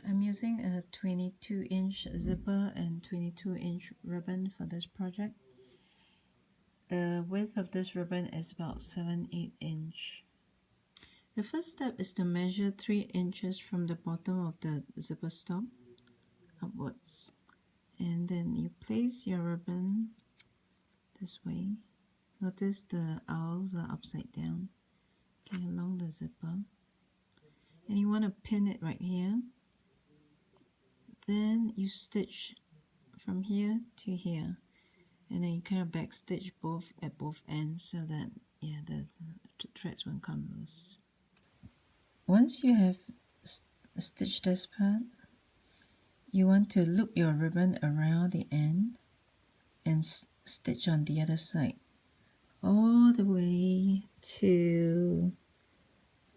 I'm using a 22-inch zipper and 22-inch ribbon for this project. The width of this ribbon is about 7-8 inch. The first step is to measure 3 inches from the bottom of the zipper stop upwards. And then you place your ribbon this way. Notice the owls are upside down, okay, along the zipper. And you want to pin it right here. Then you stitch from here to here. And then you kind of back stitch both at both ends so that the threads won't come loose. Once you have stitched this part, you want to loop your ribbon around the end and stitch on the other side all the way to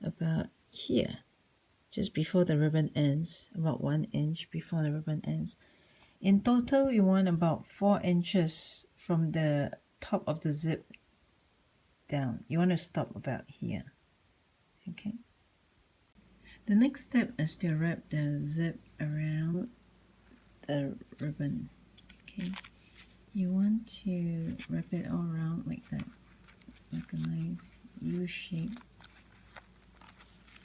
about here, just before the ribbon ends, about 1 inch before the ribbon ends. In total, you want about 4 inches from the top of the zip down. You want to stop about here. Okay. The next step is to wrap the zip around the ribbon. Okay. You want to wrap it all around like that, like a nice U shape.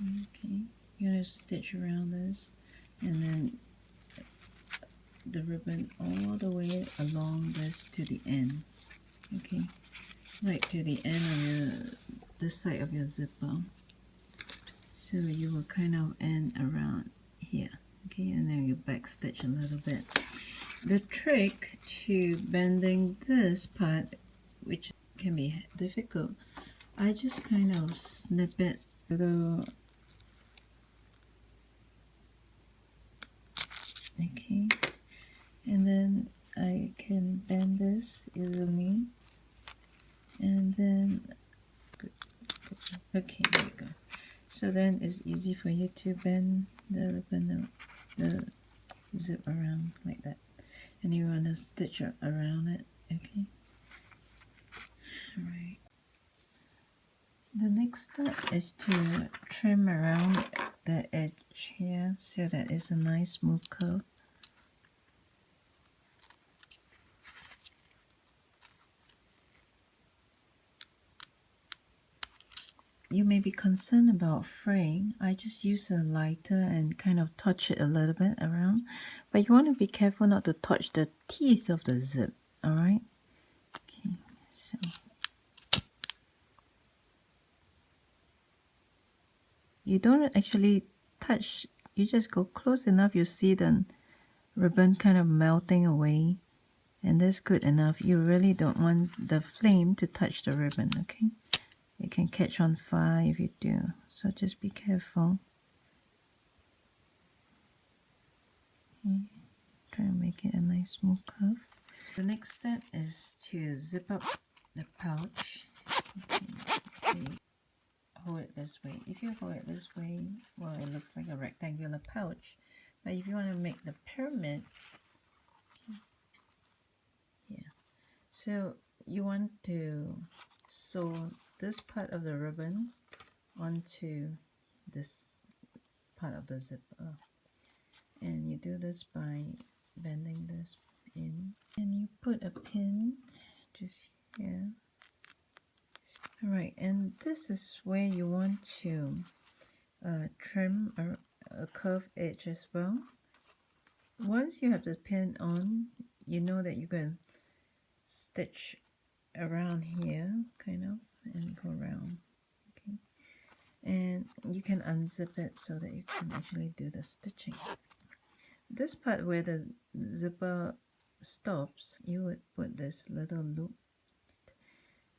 Okay. You want to stitch around this, and then the ribbon all the way along this to the end. Okay, right to the end of this side of your zipper. So you will kind of end around here. Okay, and then you back stitch a little bit. The trick to bending this part, which can be difficult, I just kind of snip it a little. Okay, and then I can bend this easily, and then okay, there you go. So then it's easy for you to bend the ribbon, the zip around like that, and you want to stitch around it. Okay, all right. The next step is to trim around the edge here so that it's a nice smooth curve. You may be concerned about fraying. I just use a lighter and kind of touch it a little bit around, but you want to be careful not to touch the teeth of the zip. All right. Okay. So you don't actually touch. You just go close enough. You see the ribbon kind of melting away, and that's good enough. You really don't want the flame to touch the ribbon. Okay. It can catch on fire if you do, so just be careful. Okay. Try and make it a nice smooth curve. The next step is to zip up the pouch. Okay. So you hold it this way. If you hold it this way, well, it looks like a rectangular pouch. But if you want to make the pyramid, okay, yeah. So you want to sew this part of the ribbon onto this part of the zipper, and you do this by bending this in, and you put a pin just here. All right, and this is where you want to trim a curved edge as well. Once you have the pin on, you know that you can stitch around here, kind of, and go around. Okay, and you can unzip it so that you can actually do the stitching. This part where the zipper stops, you would put this little loop,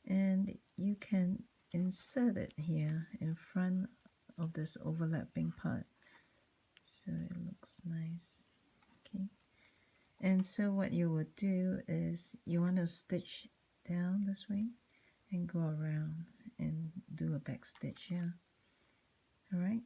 and you can insert it here in front of this overlapping part so it looks nice. Okay, and so what you would do is you want to stitch down this way and go around and do a back stitch here. All right,